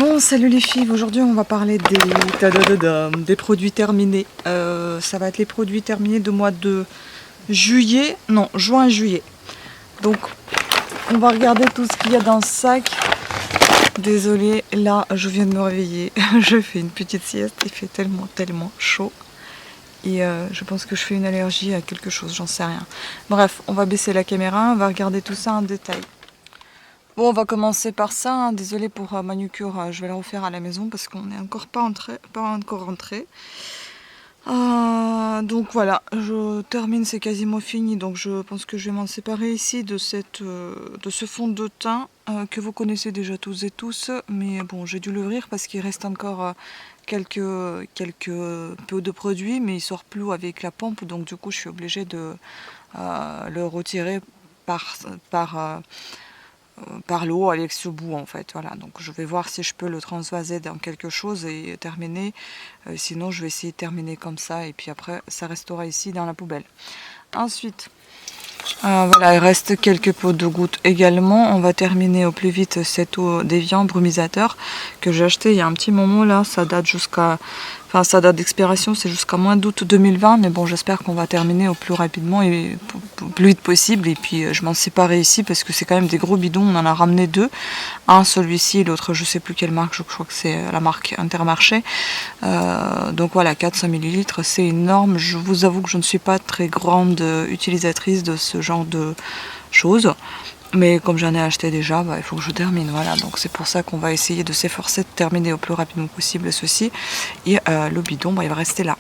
Bon, salut les filles, aujourd'hui on va parler des produits terminés. Ça va être les produits terminés du mois de juillet, non, juin-juillet. Donc, on va regarder tout ce qu'il y a dans ce sac. Désolée, là, je viens de me réveiller. Je fais une petite sieste, il fait tellement chaud. Et je pense que je fais une allergie à quelque chose, j'en sais rien. Bref, on va baisser la caméra, on va regarder tout ça en détail. Bon, on va commencer par ça, hein. Désolée pour manucure, je vais la refaire à la maison parce qu'on n'est encore pas encore rentré. Donc voilà, je termine, c'est quasiment fini, donc je pense que je vais m'en séparer ici de ce fond de teint que vous connaissez déjà tous et tous, mais bon, j'ai dû l'ouvrir parce qu'il reste encore quelques peu de produits, mais il sort plus avec la pompe, donc du coup je suis obligée de le retirer par l'eau avec ce bout en fait. Voilà, donc je vais voir si je peux le transvaser dans quelque chose et terminer. Sinon je vais essayer de terminer comme ça et puis après ça restera ici dans la poubelle. Ensuite, voilà, il reste quelques pots de gouttes également. On va terminer au plus vite cette eau déviant brumisateur que j'ai acheté il y a un petit moment là. Ça date sa date d'expiration c'est jusqu'à mois d'août 2020, mais bon, j'espère qu'on va terminer au plus rapidement et plus vite possible. Et puis je m'en séparais ici parce que c'est quand même des gros bidons. On en a ramené deux, un celui-ci et l'autre je sais plus quelle marque, je crois que c'est la marque Intermarché. Donc voilà, 400 ml, c'est énorme. Je vous avoue que je ne suis pas très grande utilisatrice de ce genre de choses, mais comme j'en ai acheté déjà, il faut que je termine. Voilà, donc c'est pour ça qu'on va essayer de s'efforcer de terminer au plus rapidement possible ceci. Et le bidon, il va rester là.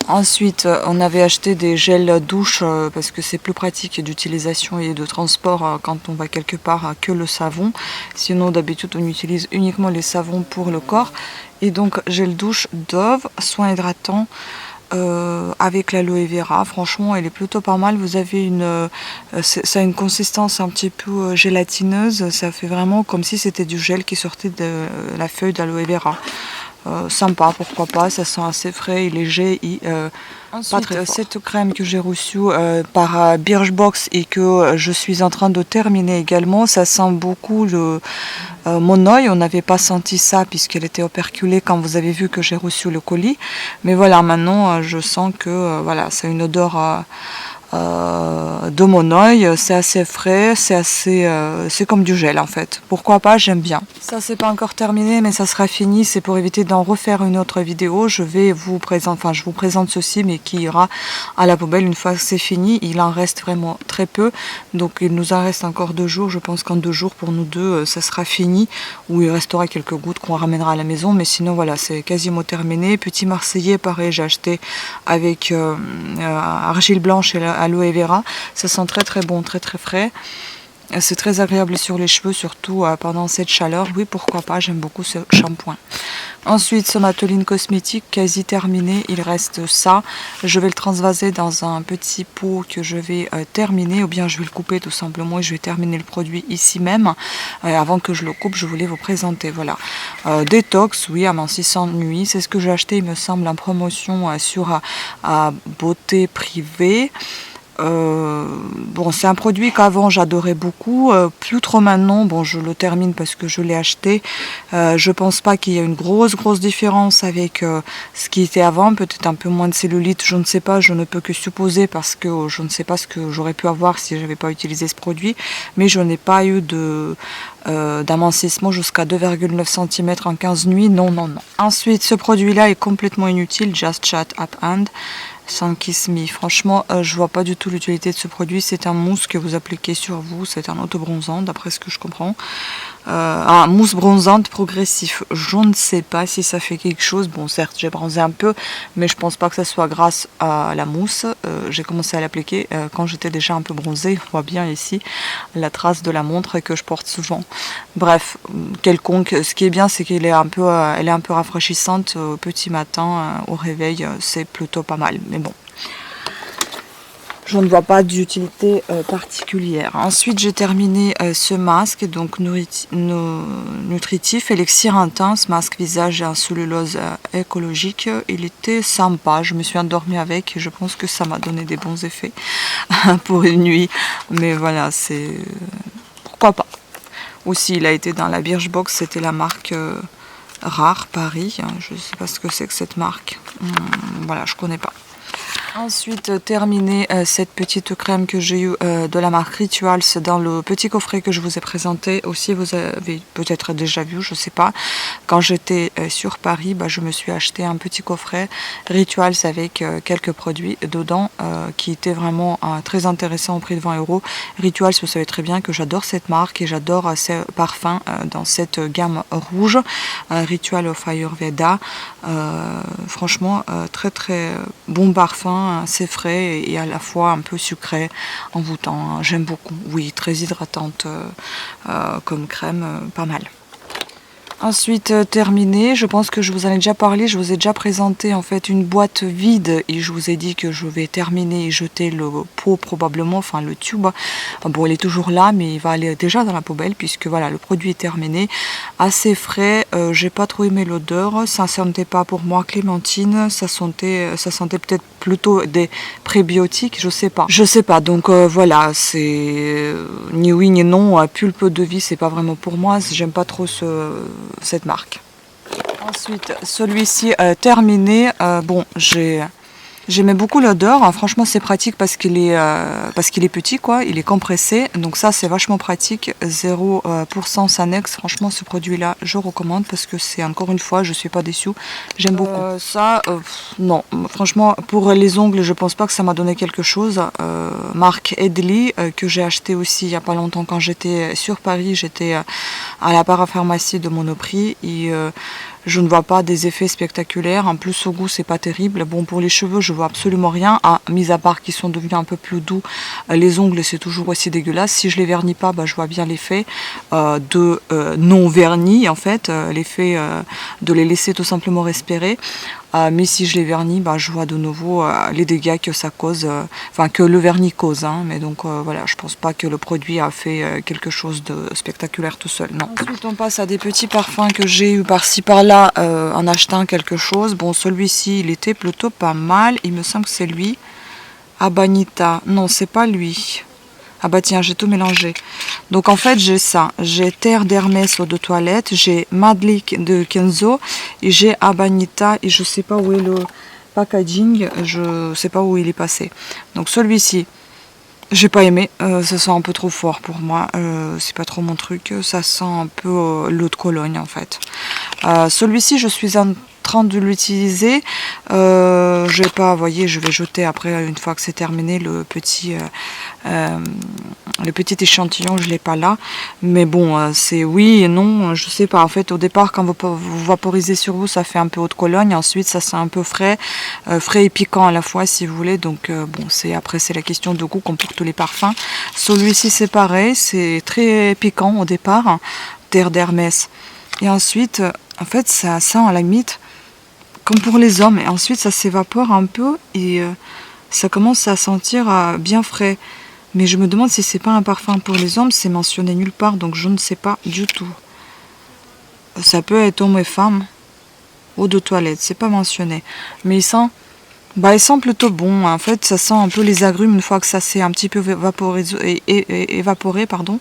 Ensuite, on avait acheté des gels douche parce que c'est plus pratique d'utilisation et de transport quand on va quelque part que le savon. Sinon, d'habitude, on utilise uniquement les savons pour le corps. Et donc, gel douche Dove, soin hydratant avec l'aloe vera. Franchement, elle est plutôt pas mal. Vous avez ça a une consistance un petit peu gélatineuse. Ça fait vraiment comme si c'était du gel qui sortait de la feuille d'aloe vera. Sympa, pourquoi pas, ça sent assez frais et léger et pas très fort. Cette crème que j'ai reçue par Birchbox et que je suis en train de terminer également, ça sent beaucoup mon œil. On n'avait pas senti ça puisqu'elle était operculée quand vous avez vu que j'ai reçu le colis, mais voilà, maintenant je sens que voilà, c'est une odeur de mon œil, c'est assez frais, c'est comme du gel en fait. Pourquoi pas, j'aime bien. Ça c'est pas encore terminé, mais ça sera fini. C'est pour éviter d'en refaire une autre vidéo. Je vous présente ceci, mais qui ira à la poubelle une fois que c'est fini. Il en reste vraiment très peu, donc il nous en reste encore 2 jours. Je pense qu'en 2 jours pour nous deux, ça sera fini. Ou il restera quelques gouttes qu'on ramènera à la maison, mais sinon voilà, c'est quasiment terminé. Petit Marseillais, pareil, j'ai acheté avec argile blanche et aloe vera, ça sent très bon, très frais. C'est très agréable sur les cheveux, surtout pendant cette chaleur. Oui, pourquoi pas, j'aime beaucoup ce shampoing. Ensuite, ce Matoline cosmétique quasi terminé, il reste ça. Je vais le transvaser dans un petit pot que je vais terminer, ou bien je vais le couper tout simplement et je vais terminer le produit ici même. Avant que je le coupe, je voulais vous présenter. Voilà, détox, oui, amincissant nuit, c'est ce que j'ai acheté, il me semble, en promotion sur Beauté Privée. Bon, c'est un produit qu'avant j'adorais beaucoup, plus trop maintenant. Bon, je le termine parce que je l'ai acheté. Je pense pas qu'il y ait une grosse différence avec ce qui était avant, peut-être un peu moins de cellulite, je ne sais pas, je ne peux que supposer parce que je ne sais pas ce que j'aurais pu avoir si j'avais pas utilisé ce produit, mais je n'ai pas eu d'amincissement jusqu'à 2,9 cm en 15 nuits, non. Ensuite, ce produit là est complètement inutile, Just Chat Up Hand sans Kiss Me. Franchement, je vois pas du tout l'utilité de ce produit. C'est un mousse que vous appliquez sur vous, c'est un auto-bronzant d'après ce que je comprends. Un mousse bronzante progressif. Je ne sais pas si ça fait quelque chose. Bon, certes, j'ai bronzé un peu, mais je pense pas que ça soit grâce à la mousse. J'ai commencé à l'appliquer quand j'étais déjà un peu bronzée. On voit bien ici la trace de la montre que je porte souvent. Bref, quelconque. Ce qui est bien, c'est qu'elle est un peu rafraîchissante au petit matin, au réveil. C'est plutôt pas mal. Mais bon. Je ne vois pas d'utilité particulière. Ensuite, j'ai terminé ce masque, donc nutritif, élixir intense, masque visage et un cellulose écologique. Il était sympa, je me suis endormie avec et je pense que ça m'a donné des bons effets pour une nuit. Mais voilà, c'est... pourquoi pas. Aussi, il a été dans la Birchbox, c'était la marque Rare Paris. Je ne sais pas ce que c'est que cette marque. Voilà, je connais pas. Ensuite, terminé cette petite crème que j'ai eue de la marque Rituals dans le petit coffret que je vous ai présenté. Aussi, vous avez peut-être déjà vu, je sais pas. Quand j'étais sur Paris, je me suis acheté un petit coffret Rituals avec quelques produits dedans qui étaient vraiment très intéressants au prix de 20 €. Rituals, vous savez très bien que j'adore cette marque et j'adore ces parfums dans cette gamme rouge. Ritual of Ayurveda. Franchement, très très bon parfum. C'est frais et à la fois un peu sucré, envoûtant. J'aime beaucoup. Oui, très hydratante comme crème, pas mal. Ensuite, terminé, je pense que je vous en ai déjà parlé, je vous ai déjà présenté en fait une boîte vide et je vous ai dit que je vais terminer et jeter le pot probablement, enfin le tube. Bon, il est toujours là, mais il va aller déjà dans la poubelle puisque voilà, le produit est terminé. Assez frais, j'ai pas trop aimé l'odeur, ça sentait pas pour moi clémentine, ça sentait peut-être plutôt des prébiotiques, je sais pas. Donc voilà, c'est ni oui ni non, pulpe de vie, c'est pas vraiment pour moi, j'aime pas trop cette marque. Ensuite, celui-ci terminé. Bon, j'aimais beaucoup l'odeur. Franchement, c'est pratique parce qu'il est petit, quoi. Il est compressé. Donc ça, c'est vachement pratique. 0% Sanex. Franchement, ce produit-là, je recommande parce que c'est, encore une fois, je suis pas déçue. J'aime beaucoup. Non. Franchement, pour les ongles, je pense pas que ça m'a donné quelque chose. Marque Edley, que j'ai acheté aussi il y a pas longtemps quand j'étais sur Paris. J'étais à la parapharmacie de Monoprix et je ne vois pas des effets spectaculaires. En plus, au goût, c'est pas terrible. Bon, pour les cheveux, je vois absolument rien. Mis à part qu'ils sont devenus un peu plus doux. Les ongles, c'est toujours aussi dégueulasse. Si je les vernis pas, je vois bien l'effet de non vernis, en fait. L'effet de les laisser tout simplement respirer. Mais si je les vernis, je vois de nouveau les dégâts que ça cause, que le vernis cause. Mais donc voilà, je pense pas que le produit a fait quelque chose de spectaculaire tout seul. Non. Ensuite, on passe à des petits parfums que j'ai eu par-ci par-là en achetant quelque chose. Bon, celui-ci, il était plutôt pas mal. Il me semble que c'est lui. Abanita. Non, c'est pas lui. Ah bah tiens, j'ai tout mélangé. Donc en fait, j'ai ça. J'ai Terre d'Hermès eau de toilette, j'ai Madlik de Kenzo et j'ai Abanita et je sais pas où est le packaging, je sais pas où il est passé. Donc celui-ci, j'ai pas aimé, ça sent un peu trop fort pour moi, c'est pas trop mon truc, ça sent un peu l'eau de Cologne en fait. Celui-ci, je suis en train de l'utiliser. Je vais pas, voyez, je vais jeter après une fois que c'est terminé le petit échantillon, je l'ai pas là. Mais bon, c'est oui et non, je sais pas. En fait, au départ, quand vous vaporisez sur vous, ça fait un peu eau de Cologne. Ensuite, ça sent un peu frais et piquant à la fois, si vous voulez. Donc bon, après c'est la question de goût comme pour tous les parfums. Celui-ci, c'est pareil, c'est très piquant au départ, Terre d'Hermès. Et ensuite, en fait, ça sent à la limite comme pour les hommes. Et ensuite, ça s'évapore un peu et ça commence à sentir bien frais. Mais je me demande si c'est pas un parfum pour les hommes, c'est mentionné nulle part, donc je ne sais pas du tout. Ça peut être homme et femme. Eau de toilette, c'est pas mentionné. Mais il sent plutôt bon. En fait, ça sent un peu les agrumes une fois que ça s'est un petit peu évaporé, pardon.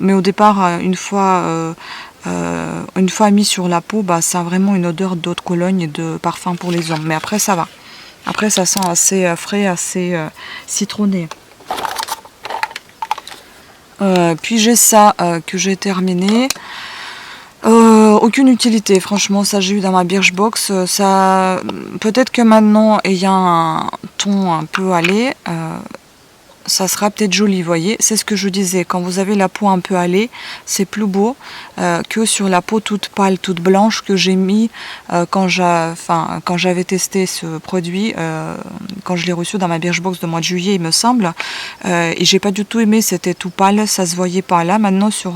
Mais au départ, une fois mis sur la peau, ça a vraiment une odeur d'eau de Cologne et de parfum pour les hommes. Mais après, ça va. Après, ça sent assez frais, assez citronné. Puis j'ai ça que j'ai terminé. Aucune utilité, franchement, ça j'ai eu dans ma Birchbox. Ça, peut-être que maintenant, ayant un ton un peu allé, ça sera peut-être joli, vous voyez. C'est ce que je disais, quand vous avez la peau un peu hâlée, c'est plus beau que sur la peau toute pâle, toute blanche que j'ai mis quand j'avais testé ce produit, quand je l'ai reçu dans ma Birchbox de mois de juillet, il me semble. Et j'ai pas du tout aimé, c'était tout pâle, ça se voyait pas là. Maintenant, sur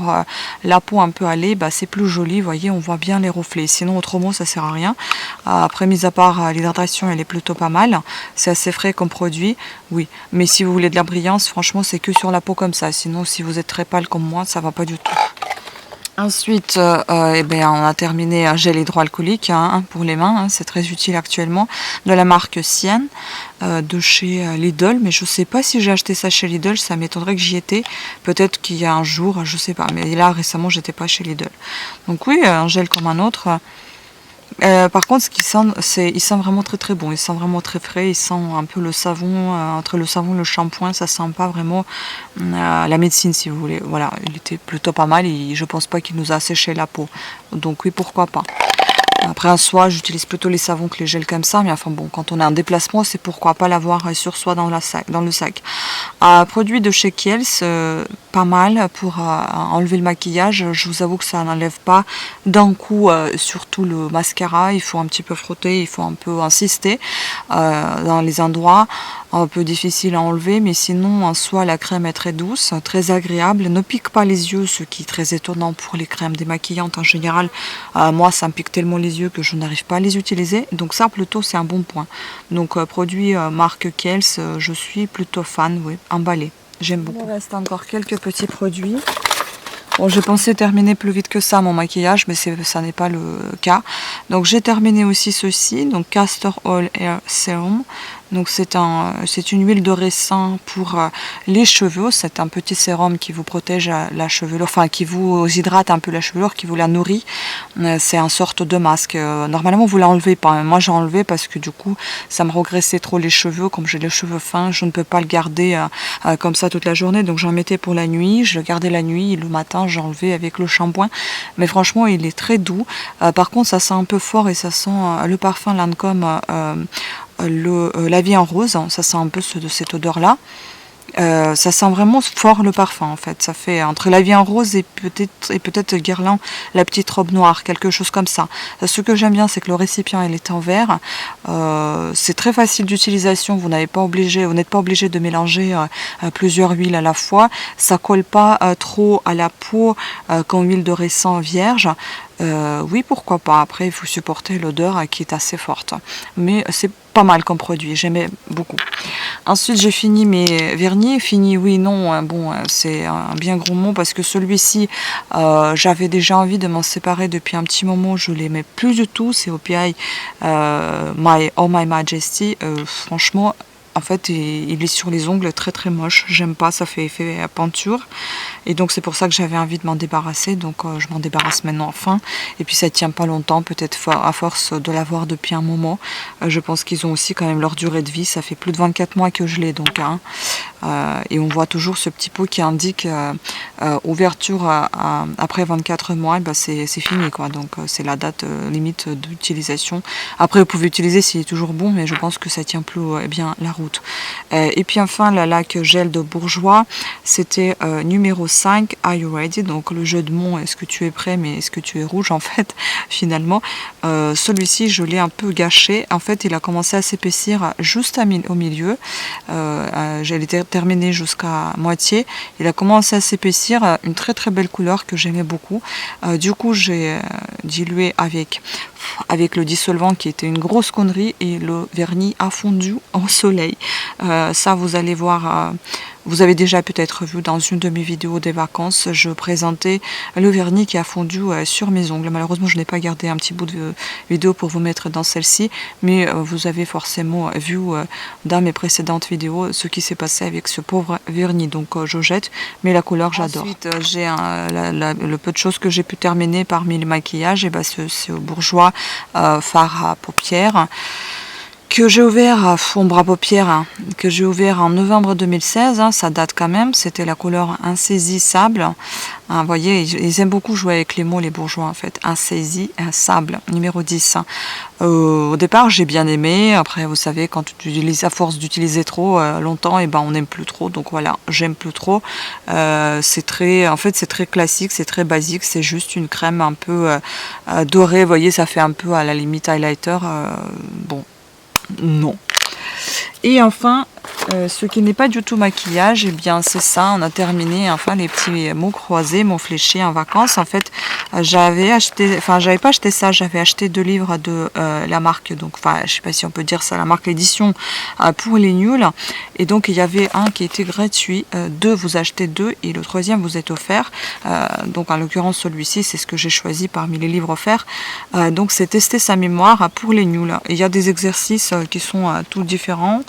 la peau un peu hâlée, c'est plus joli, vous voyez, on voit bien les reflets. Sinon, autrement, ça sert à rien. Après, mis à part l'hydratation, elle est plutôt pas mal. C'est assez frais comme produit, oui. Mais si vous voulez de la brillance, franchement, c'est que sur la peau comme ça. Sinon, si vous êtes très pâle comme moi, ça va pas du tout. Ensuite, eh ben, on a terminé un gel hydroalcoolique hein, pour les mains, hein, c'est très utile actuellement, de la marque Sian, de chez Lidl, mais je sais pas si j'ai acheté ça chez Lidl, ça m'étonnerait que j'y étais, peut-être qu'il y a un jour, je sais pas, mais là récemment j'étais pas chez Lidl. Donc oui, un gel comme un autre. Par contre, ce qui sent, il sent vraiment très très bon. Il sent vraiment très frais. Il sent un peu le savon, entre le savon et le shampoing, ça sent pas vraiment la médecine, si vous voulez. Voilà, il était plutôt pas mal. Et je pense pas qu'il nous a asséché la peau. Donc oui, pourquoi pas. Après, en soi, j'utilise plutôt les savons que les gels comme ça, mais enfin bon, quand on est en déplacement, c'est pourquoi pas l'avoir sur soi dans le sac. Produit de chez Kiehl's, pas mal pour enlever le maquillage. Je vous avoue que ça n'enlève pas d'un coup, surtout le mascara. Il faut un petit peu frotter, il faut un peu insister dans les endroits un peu difficiles à enlever, mais sinon, en soi, la crème est très douce, très agréable, ne pique pas les yeux, ce qui est très étonnant pour les crèmes démaquillantes en général. Moi, ça me pique tellement les yeux que je n'arrive pas à les utiliser, donc ça, plutôt, c'est un bon point. Donc, produit marque Kiehl's, je suis plutôt fan, oui, emballé. J'aime beaucoup. Il reste encore quelques petits produits. Bon, je pensais terminer plus vite que ça mon maquillage, mais ça n'est pas le cas. Donc j'ai terminé aussi ceci, donc Castor Oil Hair Serum. Donc c'est une huile de raisin pour les cheveux. C'est un petit sérum qui vous protège la chevelure, enfin qui vous hydrate un peu la chevelure, qui vous la nourrit. C'est une sorte de masque. Normalement vous l'enlevez pas. Moi j'ai enlevé parce que du coup ça me regressait trop les cheveux. Comme j'ai les cheveux fins, je ne peux pas le garder comme ça toute la journée. Donc j'en mettais pour la nuit. Je le gardais la nuit et le matin j'ai enlevé avec le shampoing. Mais franchement il est très doux. Par contre ça sent un peu fort et ça sent le parfum Lancôme. La vie en rose, ça sent un peu de cette odeur là. Ça sent vraiment fort le parfum en fait. Ça fait entre la vie en rose et peut-être Guerlain, la petite robe noire, quelque chose comme ça. Ce que j'aime bien, c'est que le récipient il est en verre. C'est très facile d'utilisation. Vous n'êtes pas obligé de mélanger plusieurs huiles à la fois. Ça colle pas trop à la peau comme huile de raisin vierge. Oui, pourquoi pas. Après, il faut supporter l'odeur qui est assez forte. Mais c'est pas mal comme produit, j'aimais beaucoup. Ensuite, j'ai fini mes vernis. Fini, oui, non, bon, c'est un bien gros mot parce que celui-ci, j'avais déjà envie de m'en séparer depuis un petit moment. Je l'aimais plus du tout. C'est OPI Oh My Majesty. Franchement, en fait, il est sur les ongles très très moche. J'aime pas, ça fait effet peinture. Et donc c'est pour ça que j'avais envie de m'en débarrasser. Donc je m'en débarrasse maintenant enfin. Et puis ça tient pas longtemps, peut-être à force de l'avoir depuis un moment. Je pense qu'ils ont aussi quand même leur durée de vie. Ça fait plus de 24 mois que je l'ai donc. Hein. Et on voit toujours ce petit pot qui indique ouverture après 24 mois. Ben c'est fini quoi. Donc c'est la date limite d'utilisation. Après vous pouvez utiliser s'il est toujours bon, mais je pense que ça tient plus bien la route. Et puis enfin la laque gel de Bourjois, c'était numéro 5, Are You Ready? Donc le jeu de mots, est-ce que tu es prêt, mais est-ce que tu es rouge en fait finalement. Celui-ci je l'ai un peu gâché. En fait il a commencé à s'épaissir juste au milieu. J'allais terminer jusqu'à moitié. Il a commencé à s'épaissir, une très très belle couleur que j'aimais beaucoup. Du coup j'ai dilué avec le dissolvant qui était une grosse connerie et le vernis a fondu au soleil. Ça vous allez voir, vous avez déjà peut-être vu dans une de mes vidéos des vacances, je présentais le vernis qui a fondu sur mes ongles. Malheureusement je n'ai pas gardé un petit bout de vidéo pour vous mettre dans celle-ci, mais vous avez forcément vu dans mes précédentes vidéos ce qui s'est passé avec ce pauvre vernis. Donc je jette, mais la couleur j'adore. Ensuite j'ai le peu de choses que j'ai pu terminer parmi les maquillages, et ben c'est au Bourjois fard à paupières que j'ai ouvert, ombre à paupières, hein, que j'ai ouvert en novembre 2016, hein, ça date quand même, c'était la couleur insaisissable. Hein, vous voyez, ils aiment beaucoup jouer avec les mots, les Bourgeois en fait. Insaisissable, numéro 10. Au départ, j'ai bien aimé, après vous savez, quand tu utilises, à force d'utiliser trop longtemps, et ben on n'aime plus trop, donc voilà, j'aime plus trop. C'est très classique, c'est très basique, c'est juste une crème un peu dorée, vous voyez, ça fait un peu à la limite highlighter, bon. Non. Et enfin, ce qui n'est pas du tout maquillage, et bien c'est ça, on a terminé enfin les petits mots croisés, mots fléchés en vacances. En fait, j'avais acheté, enfin j'avais pas acheté ça, j'avais acheté 2 livres de la marque, donc enfin je sais pas si on peut dire ça, la marque l'édition pour les nuls. Et donc il y avait un qui était gratuit, 2 vous achetez 2 et le 3e vous est offert. Donc en l'occurrence celui-ci c'est ce que j'ai choisi parmi les livres offerts. Donc c'est tester sa mémoire pour les nuls. Il y a des exercices qui sont tout différents.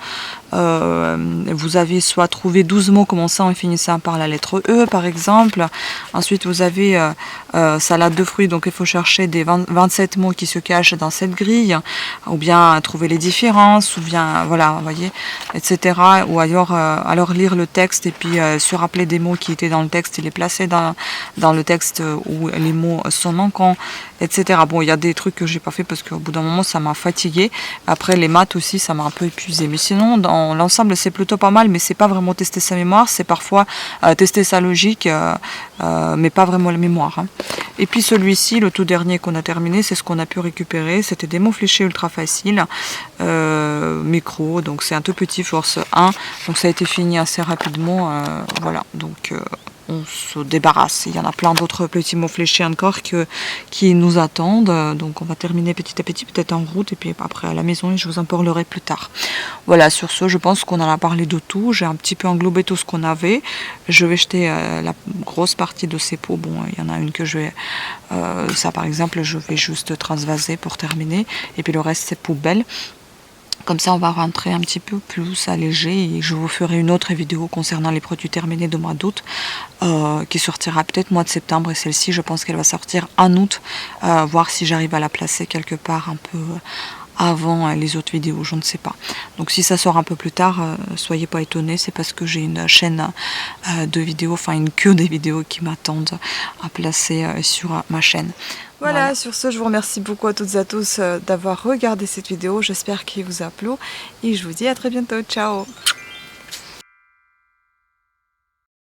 Vous avez soit trouvé 12 mots commençant et finissant par la lettre E par exemple. Ensuite vous avez salade de fruits, donc il faut chercher des 27 mots qui se cachent dans cette grille, ou bien trouver les différences, ou bien voilà, vous voyez, etc. Ou alors lire le texte et puis se rappeler des mots qui étaient dans le texte et les placer dans le texte où les mots sont manquants, etc. Bon, il y a des trucs que j'ai pas fait parce qu'au bout d'un moment ça m'a fatigué. Après les maths aussi ça m'a un peu épuisé, mais sinon dans l'ensemble c'est plutôt pas mal, mais c'est pas vraiment tester sa mémoire, c'est parfois tester sa logique, mais pas vraiment la mémoire, hein. Et puis celui-ci, le tout dernier qu'on a terminé, c'est ce qu'on a pu récupérer, c'était des mots fléchés ultra faciles, micro, donc c'est un tout petit, force 1, donc ça a été fini assez rapidement, voilà, donc on se débarrasse. Il y en a plein d'autres petits mots fléchés encore qui nous attendent, donc on va terminer petit à petit, peut-être en route et puis après à la maison, et je vous en parlerai plus tard. Voilà, sur ce je pense qu'on en a parlé de tout, j'ai un petit peu englobé tout ce qu'on avait. Je vais jeter la grosse partie de ces pots, bon il y en a une que je vais, ça par exemple je vais juste transvaser pour terminer, et puis le reste c'est poubelle. Comme ça on va rentrer un petit peu plus allégé, et je vous ferai une autre vidéo concernant les produits terminés de mois d'août qui sortira peut-être mois de septembre, et celle-ci je pense qu'elle va sortir en août, voir si j'arrive à la placer quelque part un peu avant les autres vidéos, je ne sais pas. Donc si ça sort un peu plus tard, soyez pas étonnés, c'est parce que j'ai une chaîne de vidéos, enfin une queue des vidéos qui m'attendent à placer sur ma chaîne. Voilà, sur ce, je vous remercie beaucoup à toutes et à tous d'avoir regardé cette vidéo. J'espère qu'il vous a plu et je vous dis à très bientôt. Ciao!